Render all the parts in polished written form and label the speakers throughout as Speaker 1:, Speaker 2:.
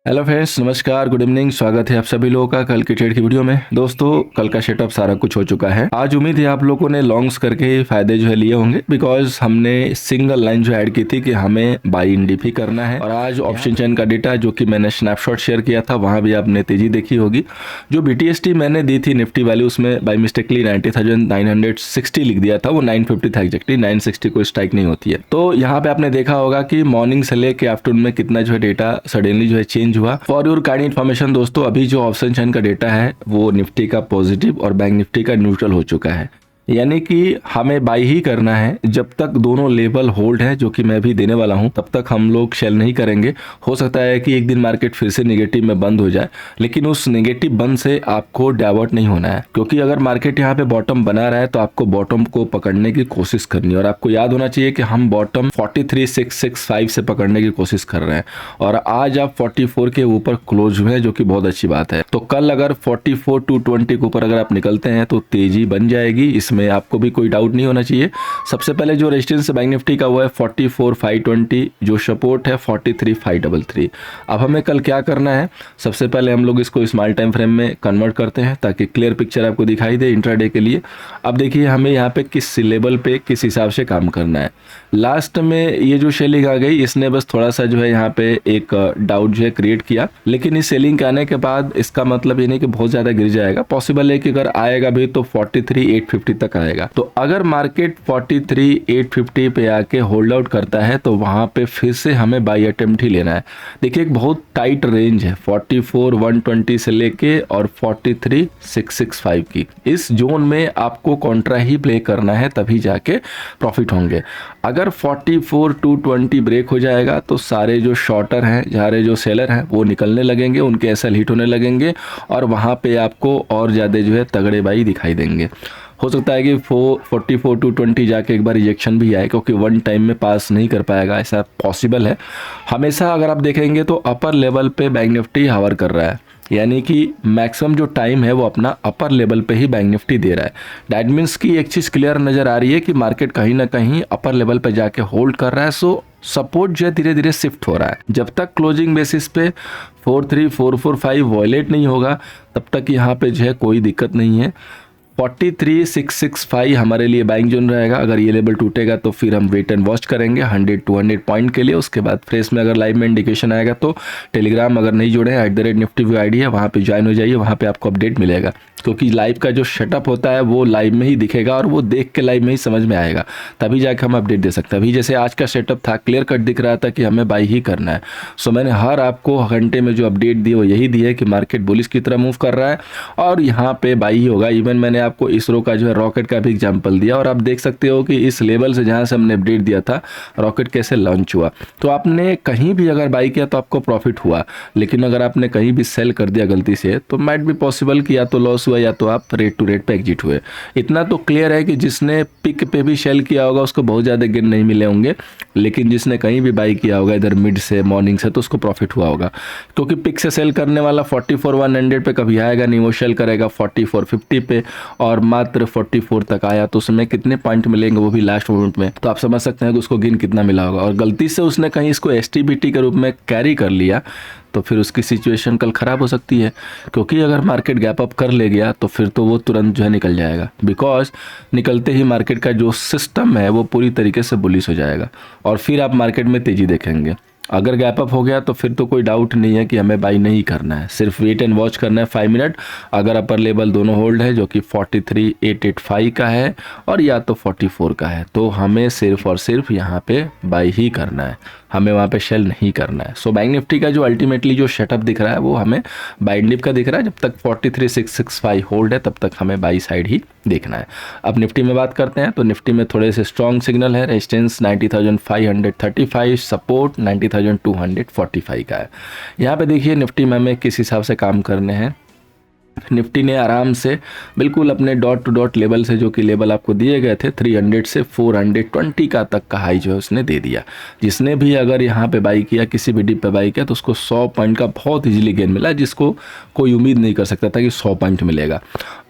Speaker 1: Hello friends, नमस्कार, good evening. स्वागत है आप सभी लोगों का कल की ट्रेड की वीडियो में। दोस्तों, कल का सेटअप सारा कुछ हो चुका है। आज उम्मीद है आप लोगों ने लॉन्ग्स करके फायदे जो है लिए होंगे, बिकॉज हमने सिंगल लाइन जो ऐड की थी कि हमें बाई इन डीप ही करना है। और आज ऑप्शन चेन का डेटा जो कि मैंने स्नैपशॉट शेयर किया था, वहां भी आपने तेजी देखी होगी। जो BTST मैंने दी थी निफ्टी वाली, उसमें बाई मिस्टेकली 90,960 लिख दिया था। वो 950 था एग्जैक्टली, 960 कोई स्ट्राइक नहीं होती है। तो यहाँ पे आपने देखा होगा कि मॉर्निंग से लेके आफ्टरनून में कितना जो है डेटा सडनली जो है चेंज हुआ। फॉर योर काइंड इन्फॉर्मेशन दोस्तों, अभी जो ऑप्शन चेन का डेटा है वो निफ्टी का पॉजिटिव और बैंक निफ्टी का न्यूट्रल हो चुका है। यानी कि हमें बाई ही करना है। जब तक दोनों लेवल होल्ड है, जो कि मैं भी देने वाला हूं, तब तक हम लोग सेल नहीं करेंगे। हो सकता है कि एक दिन मार्केट फिर से नेगेटिव में बंद हो जाए, लेकिन उस नेगेटिव बंद से आपको डाइवर्ट नहीं होना है। क्योंकि अगर मार्केट यहाँ पे बॉटम बना रहा है तो आपको बॉटम को पकड़ने की कोशिश करनी है। और आपको याद होना चाहिए कि हम बॉटम 43,665 से पकड़ने की कोशिश कर रहे हैं, और आज आप 44 के ऊपर क्लोज हुए हैं, जो कि बहुत अच्छी बात है। तो कल अगर 44,220 के ऊपर अगर आप निकलते हैं तो तेजी बन जाएगी, इसमें आपको भी कोई डाउट नहीं होना चाहिए। सबसे पहले जो रेजिस्टेंस है बैंक निफ्टी का वो है 44,520, जो सपोर्ट है 43,533। अब हमें कल क्या करना है, सबसे पहले हम लोग इसको स्मॉल टाइम फ्रेम में कन्वर्ट करते हैं ताकि क्लियर पिक्चर आपको दिखाई दे इंट्राडे के लिए। अब देखिए हमें यहाँ पे किस लेवल पे किस हिसाब से काम करना है। लास्ट में ये जो सेलिंग आ गई, इसने बस थोड़ा सा जो है यहाँ पे एक डाउट जो है क्रिएट किया, लेकिन इस सेलिंग के आने के बाद इसका मतलब ये नहीं कि बहुत ज्यादा गिर जाएगा। पॉसिबल है कि अगर आएगा भी तो 43,850 तक आएगा। तो अगर मार्केट 43,850 पे आके होल्ड आउट करता है तो वहां पे फिर से हमें बाई अटेम्प्ट ही लेना है। देखिए एक बहुत टाइट रेंज है 44,120 से लेके और 43,665 की। इस जोन में आपको कॉन्ट्रा ही प्ले करना है, तभी जाके प्रॉफिट होंगे। अगर 44,220 ब्रेक हो जाएगा तो सारे जो शॉर्टर हैं, सारे जो सेलर हैं, वो निकलने लगेंगे, उनके एसएल हिट होने लगेंगे और वहां पे आपको और ज्यादा जो है तगड़े बाई दिखाई देंगे। हो सकता है कि 44,220 जाके एक बार रिजेक्शन भी आए, क्योंकि वन टाइम में पास नहीं कर पाएगा, ऐसा पॉसिबल है। हमेशा अगर आप देखेंगे तो अपर लेवल पे बैंक निफ्टी हावर कर रहा है, यानी कि मैक्सिमम जो टाइम है वो अपना अपर लेवल पे ही बैंक निफ्टी दे रहा है। दैट मीन्स की एक चीज़ क्लियर नज़र आ रही है कि मार्केट कहीं ना कहीं अपर लेवल पे जाके होल्ड कर रहा है। सो सपोर्ट जो है धीरे धीरे शिफ्ट हो रहा है। जब तक क्लोजिंग बेसिस पे 43,445 वॉयलेट नहीं होगा, तब तक यहाँ पे जो है कोई दिक्कत नहीं है। 43,665 हमारे लिए बाइंग जोन रहेगा। अगर ये लेवल टूटेगा तो फिर हम वेट एंड वॉच करेंगे 100-200 पॉइंट के लिए। उसके बाद फ्रेश में अगर लाइव में इंडिकेशन आएगा तो टेलीग्राम अगर नहीं जुड़े हैं @nifty व्यू ID है, वहाँ पे ज्वाइन हो जाइए, वहाँ पे आपको अपडेट मिलेगा। क्योंकि लाइव का जो सेटअप होता है वो लाइव में ही दिखेगा और वो देख के लाइव में ही समझ में आएगा, तभी जाके हम अपडेट दे सकते हैं। अभी जैसे आज का सेटअप था, क्लियर कट दिख रहा था कि हमें बाई ही करना है। सो मैंने हर आपको घंटे में जो अपडेट दी वो यही दी है कि मार्केट बुलिश की तरह मूव कर रहा है और यहाँ पे बाई ही होगा। इवन मैंने आपको इसरो का जो है रॉकेट का भी एग्जाम्पल दिया, और आप देख सकते हो कि इस लेवल से जहाँ से हमने अपडेट दिया था रॉकेट कैसे लॉन्च हुआ। तो आपने कहीं भी अगर बाई किया तो आपको प्रॉफिट हुआ, लेकिन अगर आपने कहीं भी सेल कर दिया गलती से तो माइट भी पॉसिबल कि या तो लॉस हुआ या तो आप रेट टू रेट पे एग्जिट हुए। इतना तो क्लियर है कि जिसने पिक पे भी सेल किया होगा उसको बहुत ज़्यादा गेन नहीं मिले होंगे, लेकिन जिसने कहीं भी बाई किया होगा इधर मिड से मॉर्निंग से तो उसको प्रॉफिट हुआ होगा। क्योंकि पिक से सेल करने वाला 44,100 पे कभी आएगा नहीं, वो सेल करेगा 4450 पे, और मात्र 44 तक आया तो उसमें कितने पॉइंट मिलेंगे वो भी लास्ट मोमेंट में। तो आप समझ सकते हैं कि उसको गेन कितना मिला होगा। और गलती से उसने कहीं इसको STBT के रूप में कैरी कर लिया तो फिर उसकी सिचुएशन कल ख़राब हो सकती है। क्योंकि अगर मार्केट गैप अप कर ले गया तो फिर तो वो तुरंत जो है निकल जाएगा, बिकॉज निकलते ही मार्केट का जो सिस्टम है वो पूरी तरीके से बुलिश हो जाएगा और फिर आप मार्केट में तेज़ी देखेंगे। अगर गैप अप हो गया तो फिर तो कोई डाउट नहीं है कि हमें बाई नहीं करना है, सिर्फ वेट एंड वॉच करना है 5 मिनट। अगर अपर लेवल दोनों होल्ड है, जो कि 43,885 का है और या तो 44 का है, तो हमें सिर्फ और सिर्फ यहाँ पे बाई ही करना है, हमें वहाँ पे सेल नहीं करना है। सो बैंक निफ्टी का जो अल्टीमेटली जो सेटअप दिख रहा है वो हमें बाई डिप का दिख रहा है। जब तक 43,665 होल्ड है तब तक हमें बाई साइड ही देखना है। अब निफ्टी में बात करते हैं तो निफ्टी में थोड़े से स्ट्रॉन्ग सिग्नल है। रेजिस्टेंस 90,535, सपोर्ट 90,245 का है। यहाँ पे देखिए निफ्टी में हमें किस हिसाब से काम करने हैं। निफ्टी ने आराम से बिल्कुल अपने डॉट टू डॉट लेवल से, जो कि लेवल आपको दिए गए थे 300 से 420 का तक का हाई जो है उसने दे दिया। जिसने भी अगर यहाँ पे बाई किया, किसी भी डिप पे बाई किया, तो उसको 100 पॉइंट का बहुत इजीली गेन मिला, जिसको कोई उम्मीद नहीं कर सकता था कि 100 पॉइंट मिलेगा।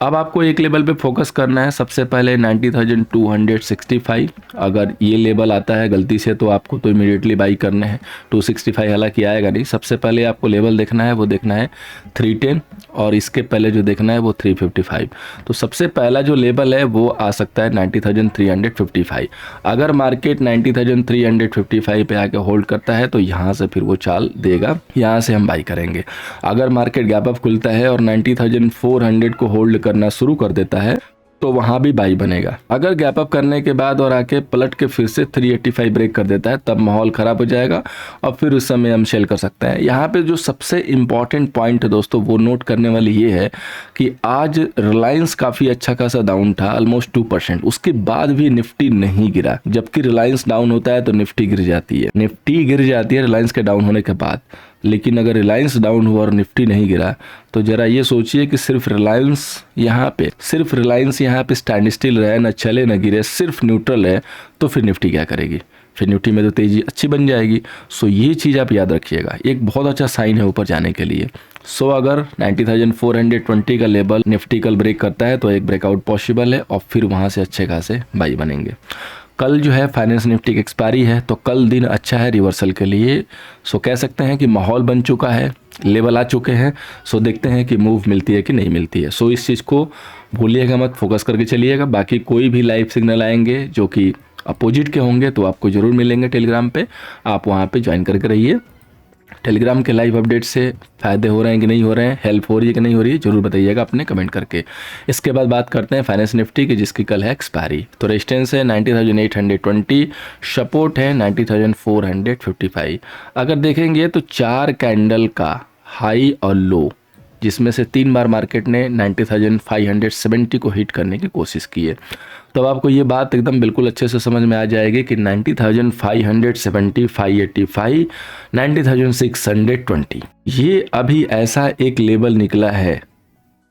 Speaker 1: अब आपको एक लेवल पे फोकस करना है। सबसे पहले 90,265, अगर ये लेवल आता है गलती से तो आपको तो इमीडिएटली बाई करने हैं। 265 हालांकि आएगा नहीं। सबसे पहले आपको लेवल देखना है, वो देखना है 310, और इसके पहले जो देखना है वो 355। तो सबसे पहला जो लेवल है वो आ सकता है 90,355। अगर मार्केट 90,355 पे आके होल्ड करता है तो यहाँ से फिर वो चाल देगा, यहाँ से हम बाई करेंगे। अगर मार्केट गैप अप खुलता है और 90,400 को होल्ड करना शुरू कर देता है तो वहाँ भी बाई बनेगा। अगर गैप अप करने के बाद और आके पलट के फिर से 385 ब्रेक कर देता है, तब माहौल ख़राब हो जाएगा और फिर उस समय हम सेल कर सकते हैं। यहाँ पे जो सबसे इम्पॉर्टेंट पॉइंट है दोस्तों, वो नोट करने वाली ये है कि आज रिलायंस काफ़ी अच्छा खासा डाउन था, ऑलमोस्ट 2%। उसके बाद भी निफ्टी नहीं गिरा। जबकि रिलायंस डाउन होता है तो निफ्टी गिर जाती है, निफ्टी गिर जाती है रिलायंस के डाउन होने के बाद। लेकिन अगर रिलायंस डाउन हुआ और निफ्टी नहीं गिरा तो जरा ये सोचिए कि सिर्फ रिलायंस यहाँ पे स्टैंड स्टिल रहे, ना चले ना गिरे, सिर्फ न्यूट्रल है, तो फिर निफ्टी क्या करेगी? फिर निफ्टी में तो तेज़ी अच्छी बन जाएगी। सो ये चीज़ आप याद रखिएगा, एक बहुत अच्छा साइन है ऊपर जाने के लिए। सो अगर 90,420 का लेवल निफ्टी कल ब्रेक करता है तो एक ब्रेकआउट पॉसिबल है और फिर वहाँ से अच्छे खासे बाई बनेंगे। कल जो है फाइनेंस निफ्टी की एक्सपायरी है, तो कल दिन अच्छा है रिवर्सल के लिए। सो कह सकते हैं कि माहौल बन चुका है, लेवल आ चुके हैं। सो देखते हैं कि मूव मिलती है कि नहीं मिलती है। सो इस चीज़ को भूलिएगा मत, फोकस करके चलिएगा। बाकी कोई भी लाइव सिग्नल आएंगे जो कि अपोजिट के होंगे तो आपको ज़रूर मिलेंगे टेलीग्राम पे, आप वहाँ पे ज्वाइन करके रहिए। टेलीग्राम के लाइव अपडेट से फ़ायदे हो रहे हैं कि नहीं हो रहे हैं, हेल्प हो रही है कि नहीं हो रही है, जरूर बताइएगा अपने कमेंट करके। इसके बाद बात करते हैं फाइनेंस निफ्टी की, जिसकी कल है एक्सपायरी। तो रेजिस्टेंस है 90,820, सपोर्ट है 90,455। अगर देखेंगे तो 4 कैंडल का हाई और लो, जिसमें से 3 बार मार्केट ने 90,570 को हिट करने की कोशिश की है। तो आपको ये बात एकदम बिल्कुल अच्छे से समझ में आ जाएगी कि 90,570, 585, 90,620 ये अभी ऐसा एक लेवल निकला है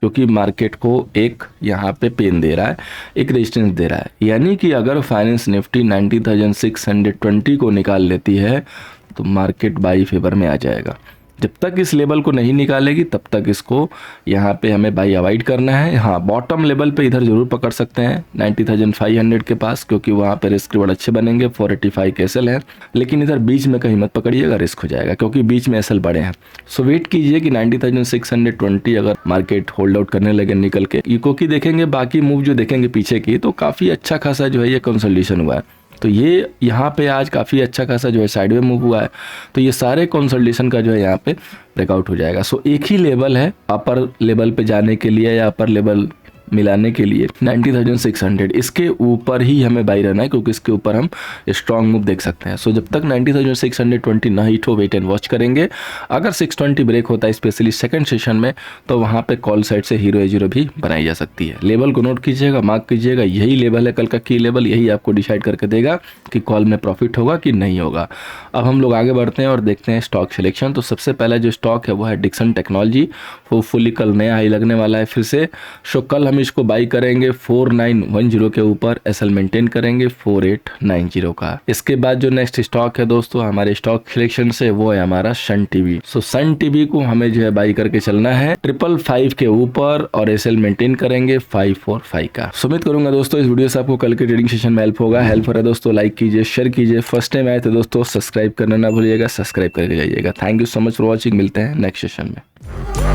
Speaker 1: क्योंकि मार्केट को एक यहाँ पे पेन दे रहा है, एक रेजिस्टेंस दे रहा है। यानी कि अगर फाइनेंस निफ्टी 90,620 को निकाल लेती है तो मार्केट बाई फेवर में आ जाएगा। जब तक इस लेवल को नहीं निकालेगी तब तक इसको यहाँ पे हमें बाई अवॉइड करना है। हाँ, बॉटम लेवल पे इधर जरूर पकड़ सकते हैं 90,500 के पास, क्योंकि वहाँ पे रिस्क रिवॉर्ड अच्छे बनेंगे। 485 के एसएल है, लेकिन इधर बीच में कहीं मत पकड़िएगा, रिस्क हो जाएगा क्योंकि बीच में एसएल बड़े हैं। सो वेट कीजिए कि 90,620 अगर मार्केट होल्ड आउट करने लगे निकल के, इको की देखेंगे, बाकी मूव जो देखेंगे पीछे की, तो काफ़ी अच्छा खासा जो है ये कंसोलिडेशन हुआ है। तो ये यहाँ पे आज काफ़ी अच्छा खासा जो है साइडवे मूव हुआ है। तो ये सारे कंसोलिडेशन का जो है यहाँ पे ब्रेकआउट हो जाएगा। सो एक ही लेवल है अपर लेवल पे जाने के लिए या अपर लेवल मिलाने के लिए 90,600, इसके ऊपर ही हमें बाई रहना है क्योंकि इसके ऊपर हम स्ट्रॉन्ग मूव देख सकते हैं। सो जब तक 90,620 ना हिट हो, वेट एंड वॉच करेंगे। अगर 620 ब्रेक होता है स्पेशली सेकंड सेशन में, तो वहाँ पे कॉल साइड से हीरो A0 भी बनाई जा सकती है। लेवल को नोट कीजिएगा, मार्क कीजिएगा, यही लेवल है कल का की लेवल, यही आपको डिसाइड करके देगा कि कॉल में प्रॉफिट होगा कि नहीं होगा। अब हम लोग आगे बढ़ते हैं और देखते हैं स्टॉक सिलेक्शन। तो सबसे पहला जो स्टॉक है वो है डिक्सन टेक्नोलॉजी। होपफुली कल नया हाई लगने वाला है फिर से। सो कल हम इसको बाई करेंगे 4910 के ऊपर, एसएल मेंटेन करेंगे 4890 का। इसके बाद जो नेक्स्ट स्टॉक है दोस्तों हमारे स्टॉक सिलेक्शन से, वो है हमारा सन टीवी। सो सन टीवी को हमें जो है बाई करके चलना है 555 के ऊपर और एसएल मेंटेन करेंगे 545 का। उम्मीद करूंगा दोस्तों इस वीडियो से आपको कल के ट्रेडिंग सेशन में हेल्प होगा। हेल्प हो रहा है दोस्तों, लाइक कीजिए, शेयर कीजिए। फर्स्ट टाइम आए तो दोस्तों सब्सक्राइब करना ना भूलिएगा, सब्सक्राइब करके जाइएगा। Thank you so much for watching. मिलते हैं नेक्स्ट सेशन में।